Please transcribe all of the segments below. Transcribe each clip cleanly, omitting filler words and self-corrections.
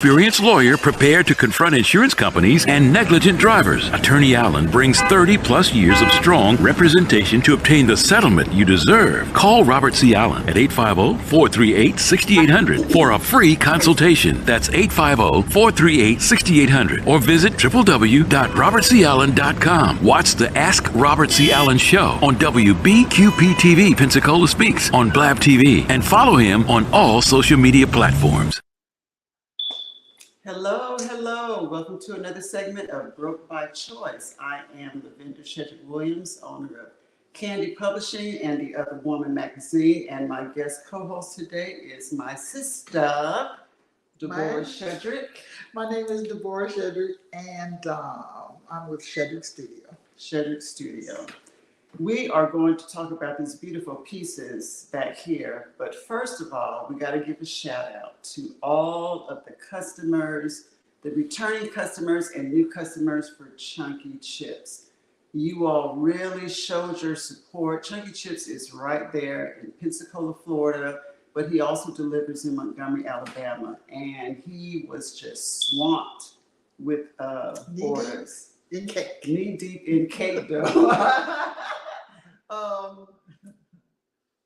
Experienced lawyer prepared to confront insurance companies and negligent drivers. Attorney Allen brings 30 plus years of strong representation to obtain the settlement you deserve. Call Robert C. Allen at 850-438-6800 for a free consultation. That's 850-438-6800 or visit www.robertcallen.com. Watch the Ask Robert C. Allen show on WBQP-TV Pensacola Speaks on Blab TV and follow him on all social media platforms. Hello, hello. Welcome to another segment of Broke by Choice. I am Lavender Shedrick Williams, owner of Candy Publishing and The Other Woman magazine. And my guest co-host today is my sister, Deborah Shedrick. My name is Deborah Shedrick, and I'm with Shedrick Studio. Shedrick Studio. We are going to talk about these beautiful pieces back here, but first of all, we got to give a shout out to all of the customers, the returning customers and new customers for Chunky Chips. You all really showed your support. Chunky Chips is right there in Pensacola, Florida, but he also delivers in Montgomery, Alabama, and he was just swamped with orders. In cake. Knee deep in cake dough.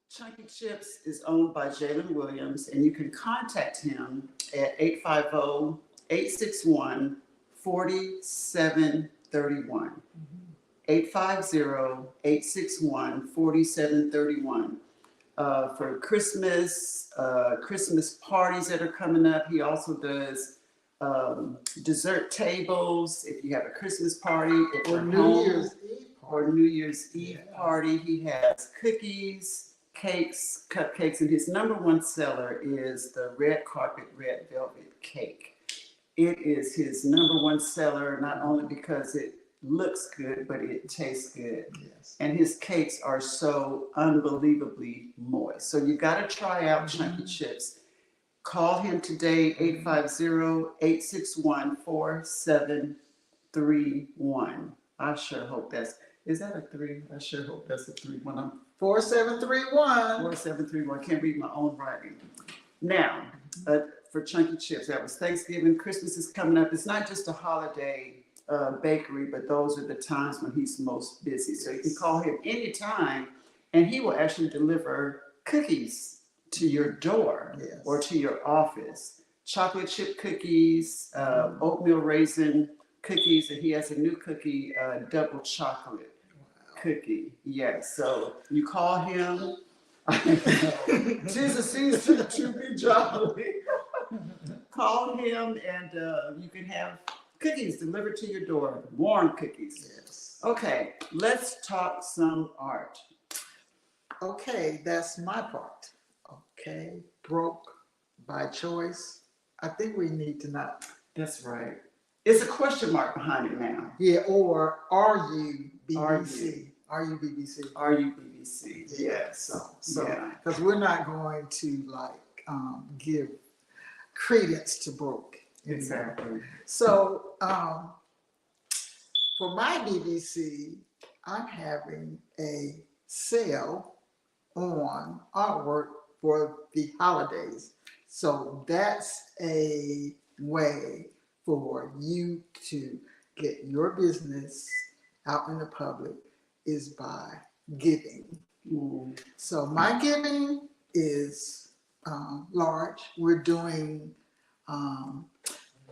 Chunky Chips is owned by Jalen Williams, and you can contact him at 850-861-4731. 850-861-4731. For Christmas parties that are coming up, he also does dessert tables. If you have a Christmas party Or New Year's Eve party, he has cookies, cakes, cupcakes, and his number one seller is the red carpet red velvet cake. It is his number one seller, not only because it looks good, but it tastes good. Yes. And his cakes are so unbelievably moist. So you got to try out Chunky Chips. Call him today, 850-861-4731. I sure hope is that a 3? I sure hope that's a 3. 4731. 4731. Can't read my own writing. Now, for Chunky Chips, that was Thanksgiving. Christmas is coming up. It's not just a holiday bakery, but those are the times when he's most busy. So you can call him anytime, and he will actually deliver cookies to your door or to your office. Chocolate chip cookies, oatmeal raisin cookies, and he has a new cookie, double chocolate cookie. Yes, so you call him. Jesus seems to be jolly. Call him, and you can have cookies delivered to your door, warm cookies. Yes. Okay, let's talk some art. Okay, that's my part. Okay, broke by choice. I think we need to not. That's right. It's a question mark behind it now. Yeah, or are you BBC? Are you BBC? Are you BBC? Yes. So yeah. Because we're not going to give credence to broke. Exactly. So for my BBC, I'm having a sale on artwork for the holidays. So that's a way for you to get your business out in the public is by giving. Mm. So my giving is large. We're doing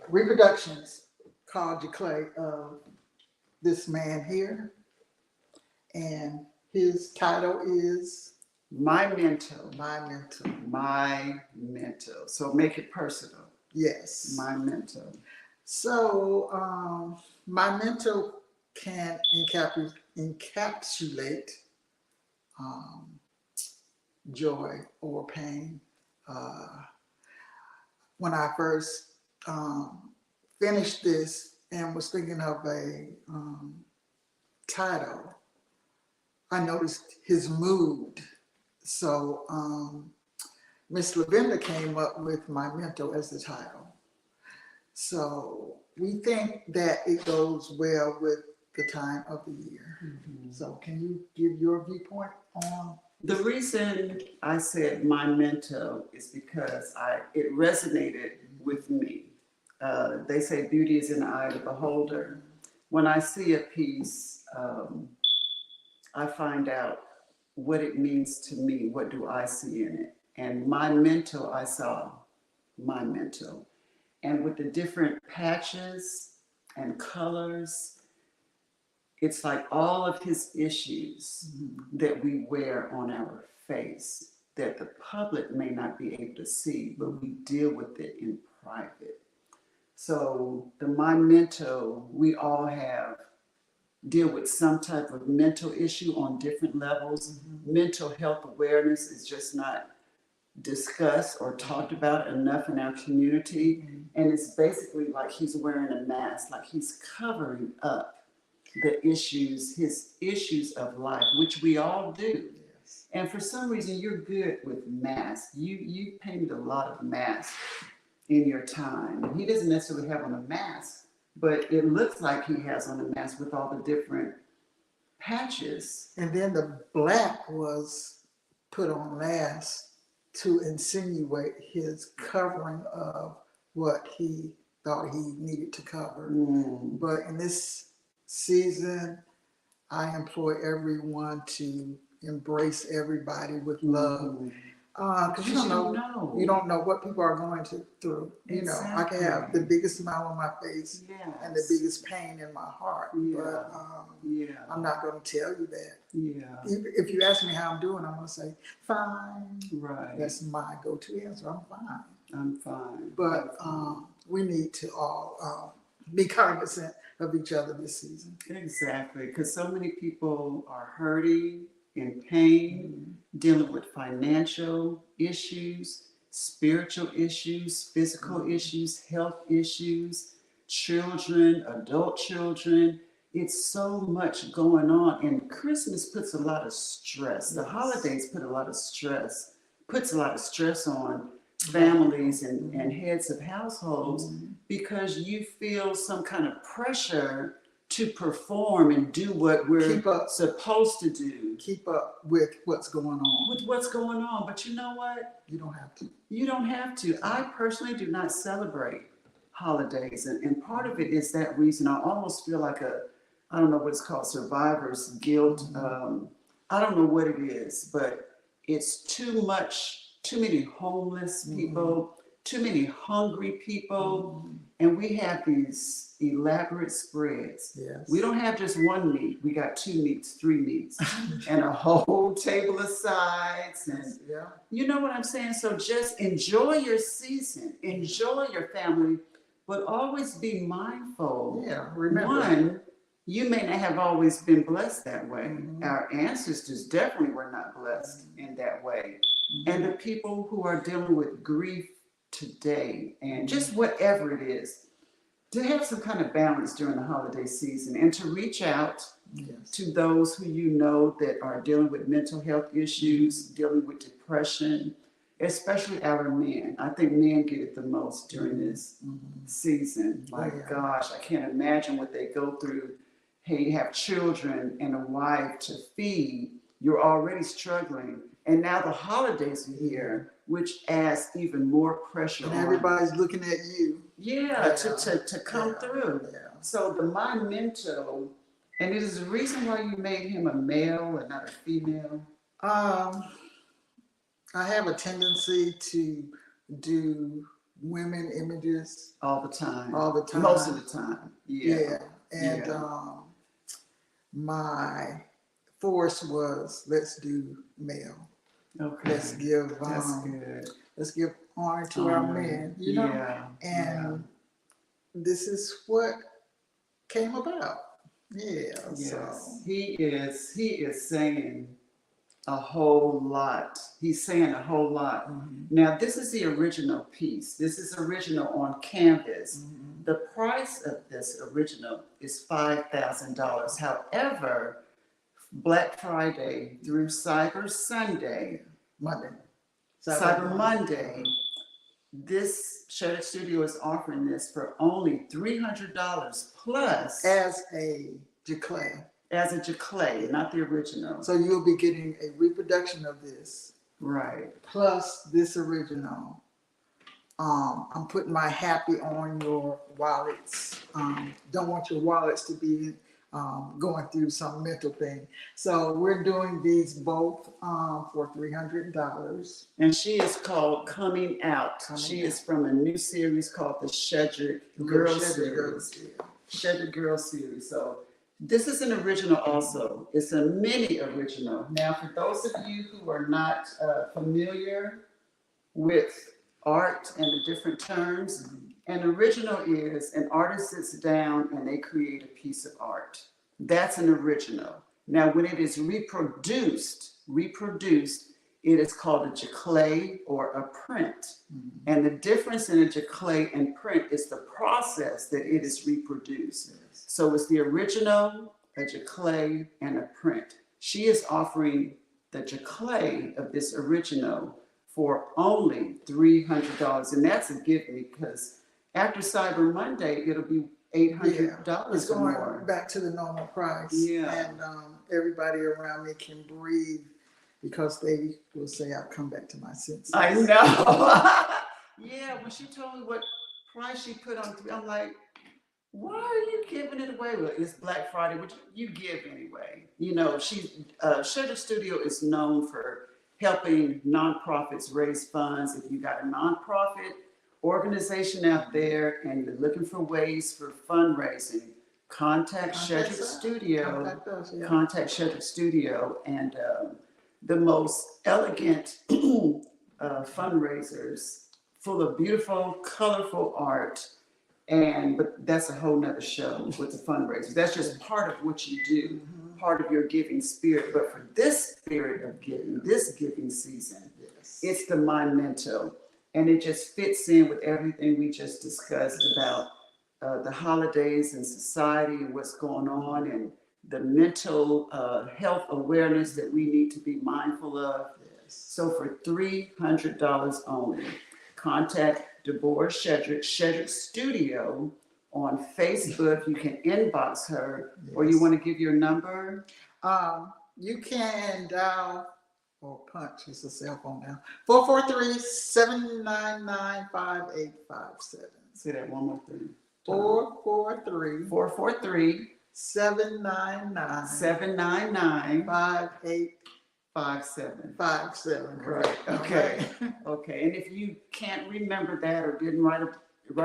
reproductions called Clay of this man here, and his title is My Mental. My Mental. My Mental. So make it personal. Yes. My Mental. So my mental can encapsulate joy or pain. When I first finished this and was thinking of a title, I noticed his mood. So Miss Lavender came up with My Mental as the title. So we think that it goes well with the time of the year. Mm-hmm. So can you give your viewpoint on? The reason I said My Mental is because it resonated with me. they say beauty is in the eye of the beholder. When I see a piece, I find out what it means to me. What do I see in it? And my mental, I saw my mental. And with the different patches and colors, it's like all of his issues that we wear on our face that the public may not be able to see, but we deal with it in private. So the My Mental, we all deal with some type of mental issue on different levels. Mental health awareness is just not discussed or talked about enough in our community. And it's basically like he's wearing a mask, like he's covering up the issues, his issues of life, which we all do. Yes. And for some reason, you're good with masks. You painted a lot of masks in your time. He doesn't necessarily have on a mask, but it looks like he has on a mask with all the different patches. And then the black was put on last to insinuate his covering of what he thought he needed to cover. But in this season, I implore everyone to embrace everybody with love. Because you don't know what people are going through. You know, I can have the biggest smile on my face and the biggest pain in my heart, but I'm not going to tell you that. If you ask me how I'm doing, I'm going to say fine. Right. That's my go-to answer. I'm fine. I'm fine. But we need to all be cognizant of each other this season. Exactly, because so many people are hurting, in pain, dealing with financial issues, spiritual issues, physical issues, health issues, children, adult children. It's so much going on, and Christmas puts a lot of stress. The holidays puts a lot of stress on families and heads of households because you feel some kind of pressure to perform and do what we're supposed to do. Keep up with what's going on. But you know what? You don't have to. You don't have to. I personally do not celebrate holidays. And part of it is that reason. I almost feel like I don't know what it's called, survivor's guilt. I don't know what it is, but it's too many homeless people, too many hungry people, and we have these elaborate spreads. Yes. We don't have just one meat. We got 2 meats, 3 meats, and a whole table of sides. And you know what I'm saying? So just enjoy your season, enjoy your family, but always be mindful. Remember. One, you may not have always been blessed that way. Our ancestors definitely were not blessed in that way. And the people who are dealing with grief today and just whatever it is, to have some kind of balance during the holiday season and to reach out to those who you know that are dealing with mental health issues, dealing with depression, especially our men. I think men get it the most during this season. My gosh, I can't imagine what they go through. Hey, you have children and a wife to feed. You're already struggling. And now the holidays are here, which adds even more pressure and on. Everybody's looking at you. To come through. So the My Mental, and it is the reason why you made him a male and not a female. I have a tendency to do women images All the time. Most of the time. And my force was, let's do male. Okay. Let's give That's good. Let's give honor to our men, you know. And this is what came about. So he is saying a whole lot. He's saying a whole lot. Now, this is the original piece. This is original on canvas. The price of this original is $5,000. However, Black Friday through Cyber Monday, this Shuttered Studio is offering this for only $300 plus as a Jaclay. As a Jaclay, not the original. So you'll be getting a reproduction of this. Right. Plus this original I'm putting my happy on your wallets. Don't want your wallets to be going through some mental thing. So we're doing these both for $300. And she is called Coming Out. Coming She Out. is from a new series called the Shedrick Girl Series. Shedrick Girl Series. So this is an original also. It's a mini original. Now, for those of you who are not familiar with art and the different terms, an original is an artist sits down and they create a piece of art. That's an original. Now, when it is reproduced, it is called a giclée or a print. And the difference in a giclée and print is the process that it is reproduced. So it's the original, a giclée, and a print. She is offering the giclée of this original for only $300. And that's a gift because after Cyber Monday, it'll be $800 It's or going more. back to the normal price. Yeah. And everybody around me can breathe because they will say, I'll come back to my senses. I know. Yeah, when she told me what price she put on, I'm like, why are you giving it away? Well, it's Black Friday, which you give anyway. You know, Shedrick Studio is known for helping nonprofits raise funds. If you got a nonprofit organization out there and you're looking for ways for fundraising, contact Shedrick Studio. Contact Shedrick Studio, and the most elegant fundraisers, full of beautiful, colorful art. But that's a whole nother show with the fundraisers. That's just part of what you do, part of your giving spirit. But for this spirit of giving, this giving season, it's the Memento. And it just fits in with everything we just discussed about the holidays and society and what's going on and the mental health awareness that we need to be mindful of. So for $300 only, contact Deborah Shedrick, Shedrick Studio on Facebook. You can inbox her, or you want to give your number? You can dial or punch, it's a cell phone now, 443-799-5857. Say that one more thing. 443 799 799 5857. 57. Correct. Okay. Okay. And if you can't remember that or didn't write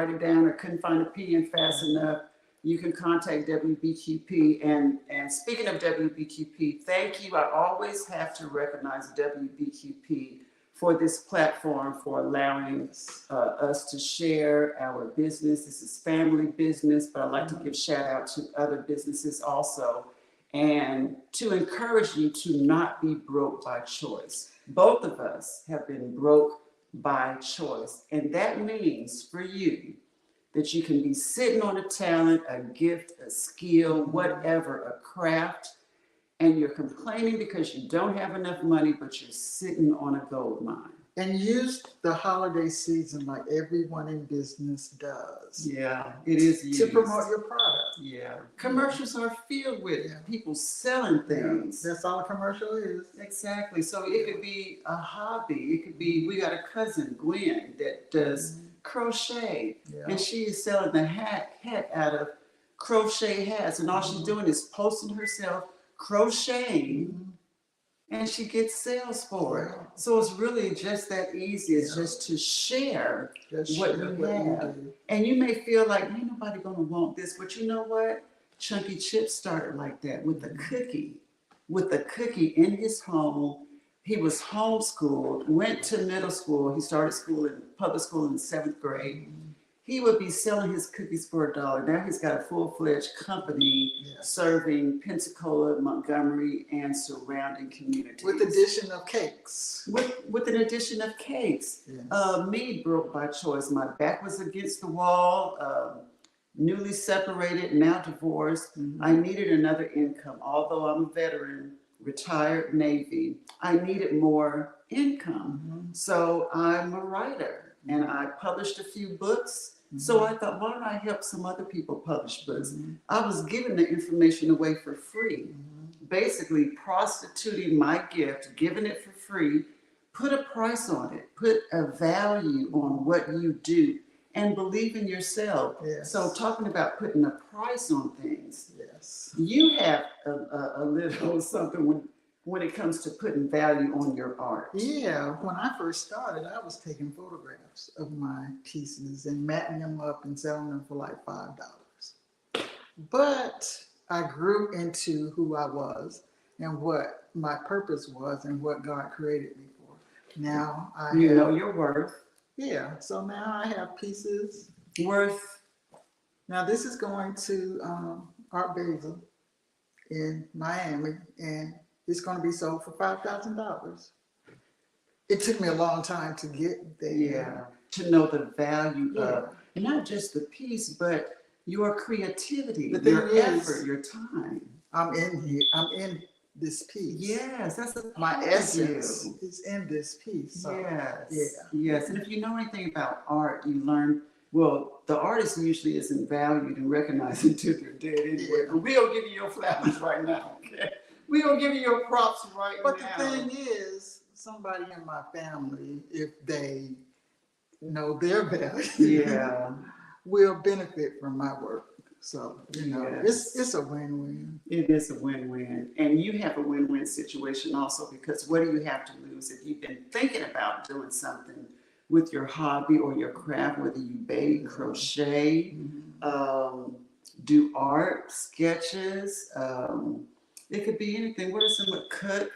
it down or couldn't find a pen fast enough, you can contact WBQP. And speaking of WBQP, thank you. I always have to recognize WBQP for this platform, for allowing us to share our business. This is family business, but I'd like to give shout out to other businesses also, and to encourage you to not be broke by choice. Both of us have been broke by choice. And that means for you that you can be sitting on a talent, a gift, a skill, whatever, a craft, and you're complaining because you don't have enough money, but you're sitting on a gold mine. And use the holiday season like everyone in business does. Yeah, it is used to promote your product. Yeah. Commercials are filled with people selling things. That's all a commercial is. Exactly. So it could be a hobby. It could be, we got a cousin, Gwen, that does crochet. And she is selling the hat out of crochet hats. And all she's doing is posting herself crocheting. And she gets sales for it. So it's really just that easy. It's just to share what you have. And you may feel like, ain't nobody gonna want this, but you know what? Chunky Chip started like that with a cookie. With a cookie in his home. He was homeschooled, went to middle school. He started school in public school in the 7th grade. He would be selling his cookies for $1. Now he's got a full-fledged company serving Pensacola, Montgomery, and surrounding communities. With addition of cakes. With an addition of cakes. Me broke by choice. My back was against the wall, newly separated, now divorced. I needed another income. Although I'm a veteran, retired Navy, I needed more income. So I'm a writer, and I published a few books. So I thought, why don't I help some other people publish books? I was giving the information away for free, basically prostituting my gift, giving it for free, put a price on it, put a value on what you do, and believe in yourself. Yes. So talking about putting a price on things, Yes. you have a little something when it comes to putting value on your art. Yeah, when I first started, I was taking photographs of my pieces and matting them up and selling them for like $5. But I grew into who I was and what my purpose was and what God created me for. Now I You have, know your worth. yeah, so now I have pieces. Worth. Now this is going to Art Basel in Miami, and it's going to be sold for $5,000. It took me a long time to get there. Yeah. To know the value Yeah. of not just the piece, but your creativity, The thing your is, effort, your time. I'm in here. I'm in this piece. Yes, that's a My part of essence you. is in this piece. So, Yes. yeah. Yes. And if you know anything about art, you learn, well, the artist usually isn't valued and recognized until they're dead anyway. Yeah. But we'll give you your flowers right now, okay? We'll give you your props right But now. the thing is, somebody in my family, if they know their value, Yeah. will benefit from my work. So, you know, Yes. it's a win-win. It is a win-win. And you have a win-win situation also, because what do you have to lose if you've been thinking about doing something with your hobby or your craft, whether you bake, crochet, do art, sketches, it could be anything. What if someone cook?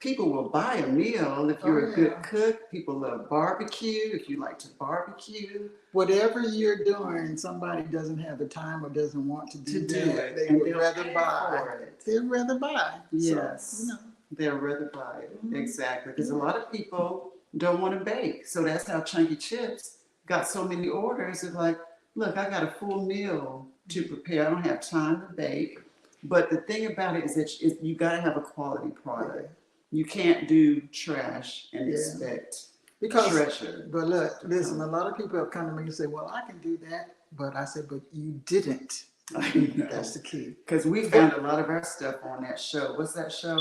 People will buy a meal if you're a good cook. People love barbecue if you like to barbecue. Whatever you're doing, somebody doesn't have the time or doesn't want to do that. it, They and would they'll rather pay buy. for it. They'd rather buy. Yes. So, you know. They'll rather buy it. Mhm. Exactly. Because a lot of people don't want to bake. So that's how Chunky Chips got so many orders. It's like, look, I got a full meal to prepare. I don't have time to bake. But the thing about it is that you got to have a quality product. You can't do trash and Yeah. expect Because, treasure. but look, listen, a lot of people have come to me and say, well, I can do that. But I said, but you didn't. That's the key. Because we found a lot of our stuff on that show. What's that show?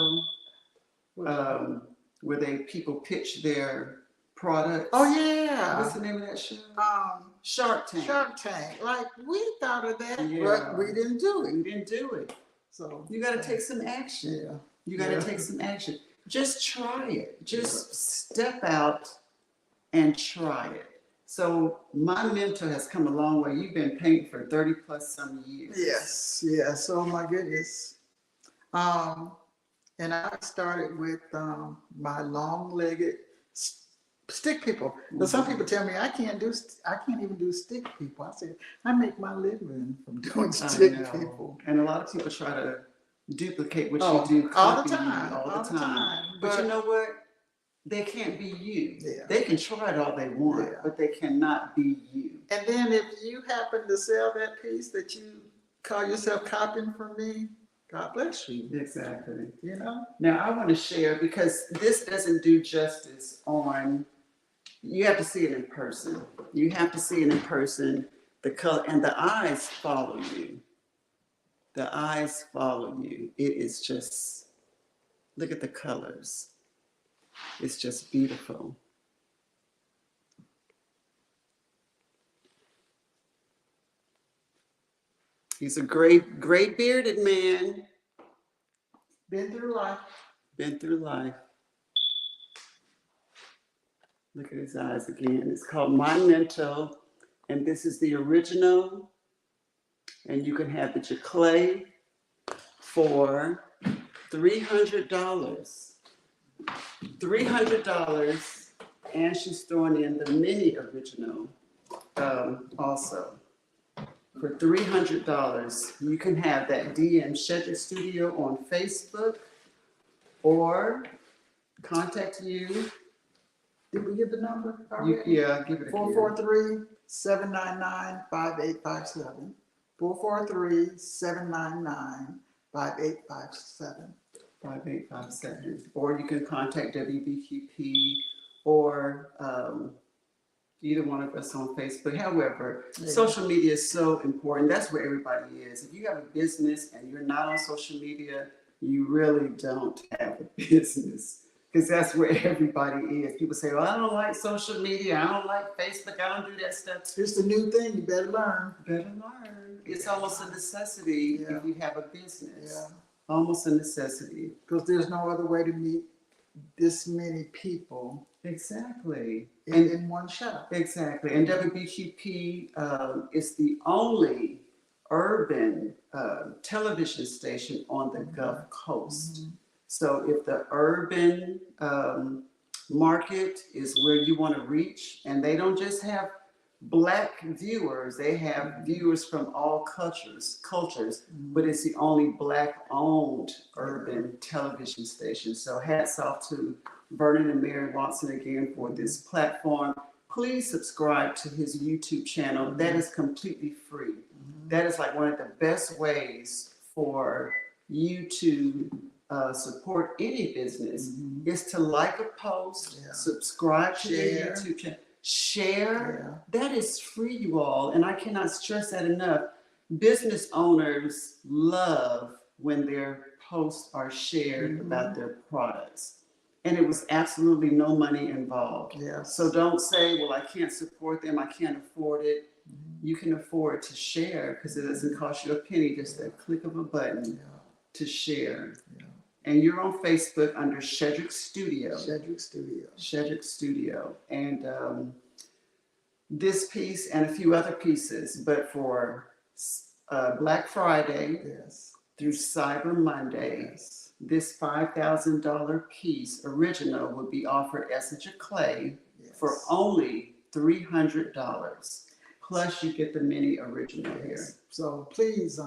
Where people pitch their products. Oh, yeah. What's the name of that show? Shark Tank. Shark Tank. Like, we thought of that, Yeah. but we didn't do it. We didn't do it. So You got to take some action. yeah. You got to take some action. Just try it. Just step out and try it. So my mentor has come a long way. You've been painting for 30 plus some years. Yes. Oh my goodness. And I started with my long-legged stick people. But some people tell me I can't even do stick people. I said I make my living from doing stick people. And a lot of people try to duplicate what Oh, you do all the copy you time, all all the the time. time. But you But- know what? They can't be you. Yeah. They can try it all they want, Yeah. but they cannot be you. And then if you happen to sell that piece that you call yourself copying from me, God bless you. Exactly. You know? Now I want to share, because this doesn't do justice on, you have to see it in person. You have to see it in person, the color, and the eyes follow you. The eyes follow you. It is just, look at the colors. It's just beautiful. He's a great bearded man. Been through life. Been through life. Look at his eyes again. It's called Monumento, and this is the original. And you can have the Jaclay for $300. $300, and she's throwing in the mini original also. For $300, you can have that DM Shedrick Studio on Facebook, or contact you. Did we give the number? Yeah, give it a 443-799-5857. 443-799-5857. 5857. Or you can contact WBQP or either one of us on Facebook. However, social media is so important. That's where everybody is. If you have a business and you're not on social media, you really don't have a business. because that's where everybody is. People say, well, I don't like social media. I don't like Facebook. I don't do that stuff. It's the new thing. You better learn. Better learn. It's almost a necessity Yeah. if you have a business. Yeah. Almost a necessity. Because there's no other way to meet this many people Exactly. in one shot. Exactly. And WBQP is the only urban television station on the Gulf Coast. So if the urban market is where you want to reach, and they don't just have Black viewers, they have viewers from all cultures, but it's the only Black-owned urban television station. So hats off to Vernon and Mary Watson again for this platform. Please subscribe to his YouTube channel. That is completely free. That is like one of the best ways for you to support any business is to like a post, subscribe to their YouTube channel, share. That is free, you all. And I cannot stress that enough. Business owners love when their posts are shared about their products. And it was absolutely no money involved. So don't say, well, I can't support them, I can't afford it. You can afford to share because it doesn't cost you a penny, just a click of a button to share. And you're on Facebook under Shedrick Studio. Shedrick Studio. And this piece and a few other pieces, but for Black Friday through Cyber Monday, this $5,000 piece original would be offered Essence Clay for only $300. Plus you get the mini original here. So please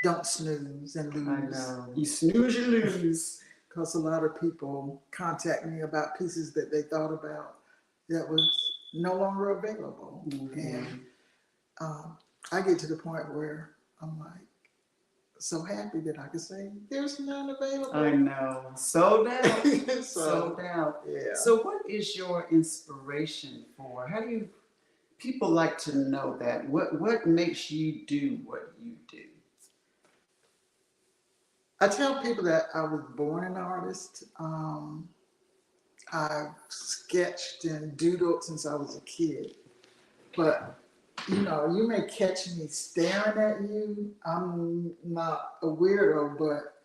don't snooze and lose. I know. You snooze, you lose. Because a lot of people contact me about pieces that they thought about that was no longer available. And I get to the point where I'm like, so happy that I could say there's none available. I know. Sold out. Sold out. Yeah. So what is your inspiration for? How do you people like to know that? What makes you do what you do? I tell people that I was born an artist. I've sketched and doodled since I was a kid. But you know, you may catch me staring at you. I'm not a weirdo, but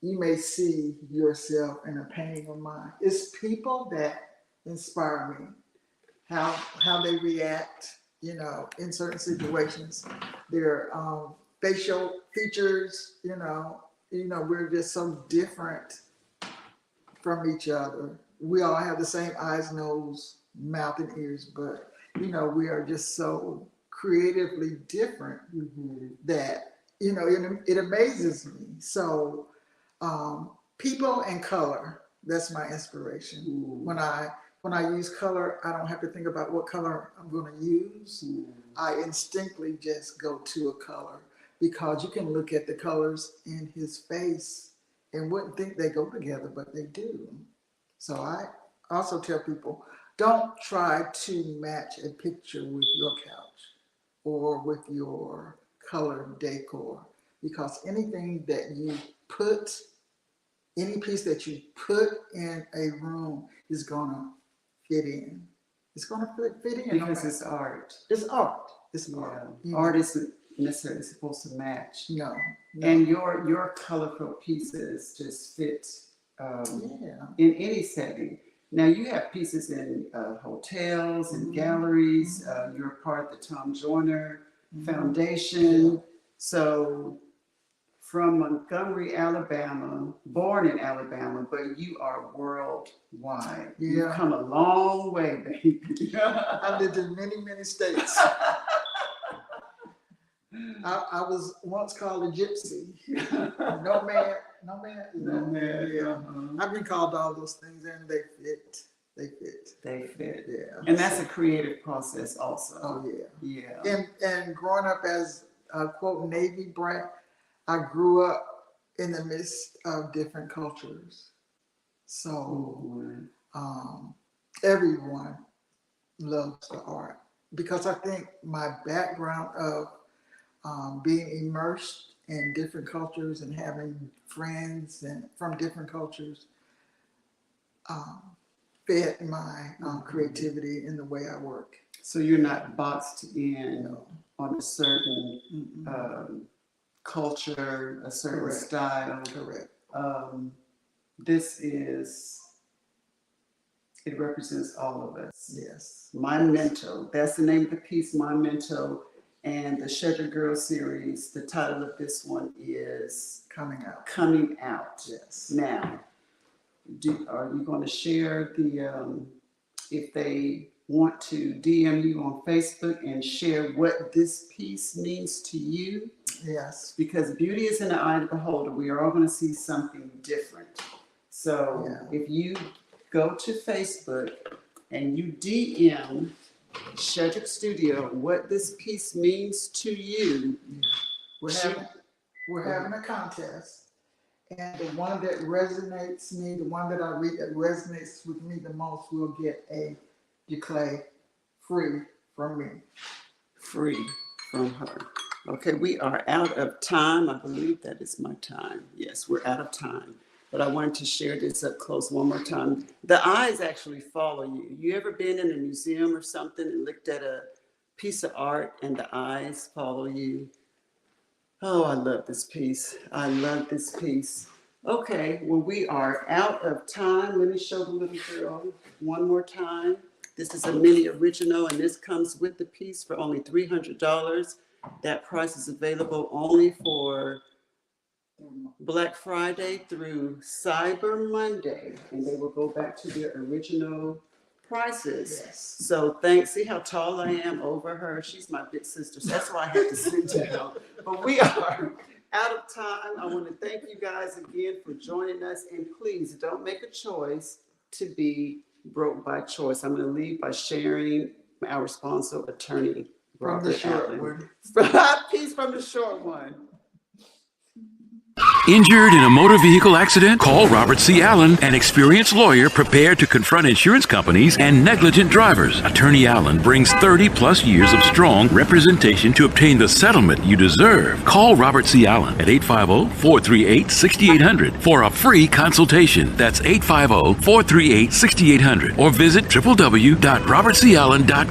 you may see yourself in a painting of mine. It's people that inspire me, how they react, you know, in certain situations. Their facial features, you know, we're just so different from each other. We all have the same eyes, nose, mouth, and ears, but you know, we are just so creatively different that, you know, it amazes me. So people and color, that's my inspiration. When I use color, I don't have to think about what color I'm going to use. I instinctively just go to a color because you can look at the colors in his face and wouldn't think they go together, but they do. So I also tell people, don't try to match a picture with your couch or with your color decor, because anything that you put, any piece that you put in a room is gonna fit in. It's gonna fit in. Because it's art. It's art. It's art. Art isn't necessarily supposed to match. No. And your colorful pieces just fit in any setting. Now you have pieces in hotels and galleries. You're part of the Tom Joyner Foundation. So from Montgomery, Alabama, born in Alabama, but you are worldwide. You've come a long way, baby. I lived in many, many states. I was once called a gypsy. No man. Yeah. I've been called all those things, and they fit. They fit. Yeah. And that's a creative process also. Oh yeah. Yeah. And growing up as a quote Navy brat, I grew up in the midst of different cultures. So everyone loves the art, because I think my background of being immersed in different cultures and having friends and from different cultures fed my creativity in the way I work. So you're not boxed in No. on a certain culture, a certain Correct. style. Correct. This is, it represents all of us. Yes. Memento, that's the name of the piece, Memento. And the Sugar Girl series, the title of this one is Coming out. Coming Out. Yes. Now, are you going to share the, if they want to DM you on Facebook and share what this piece means to you? Yes. Because beauty is in the eye of the beholder. We are all going to see something different. So Yeah. if you go to Facebook and you DM Shedrick Studio what this piece means to you, We're having a contest, and the one that resonates me, the one that I read that resonates with me the most, will get a Declay free from me. free from her. Okay, we are out of time. I believe that is my time. Yes, we're out of time. But I wanted to share this up close one more time. The eyes actually follow you. You ever been in a museum or something and looked at a piece of art and the eyes follow you? Oh, I love this piece. I love this piece. Okay, well, we are out of time. Let me show the little girl one more time. This is a mini original, and this comes with the piece for only $300. That price is available only for Black Friday through Cyber Monday, and they will go back to their original prices. Yes. So thanks. See how tall I am over her? She's my big sister, so that's why I had to sit down. But we are out of time. I want to thank you guys again for joining us, and please don't make a choice to be broke by choice. I'm going to leave by sharing our sponsor, attorney From the Robert short Allen. one. Piece from the short one. Injured in a motor vehicle accident? Call Robert C. Allen, an experienced lawyer prepared to confront insurance companies and negligent drivers. Attorney Allen brings 30-plus years of strong representation to obtain the settlement you deserve. Call Robert C. Allen at 850-438-6800 for a free consultation. That's 850-438-6800 or visit www.robertcallen.com.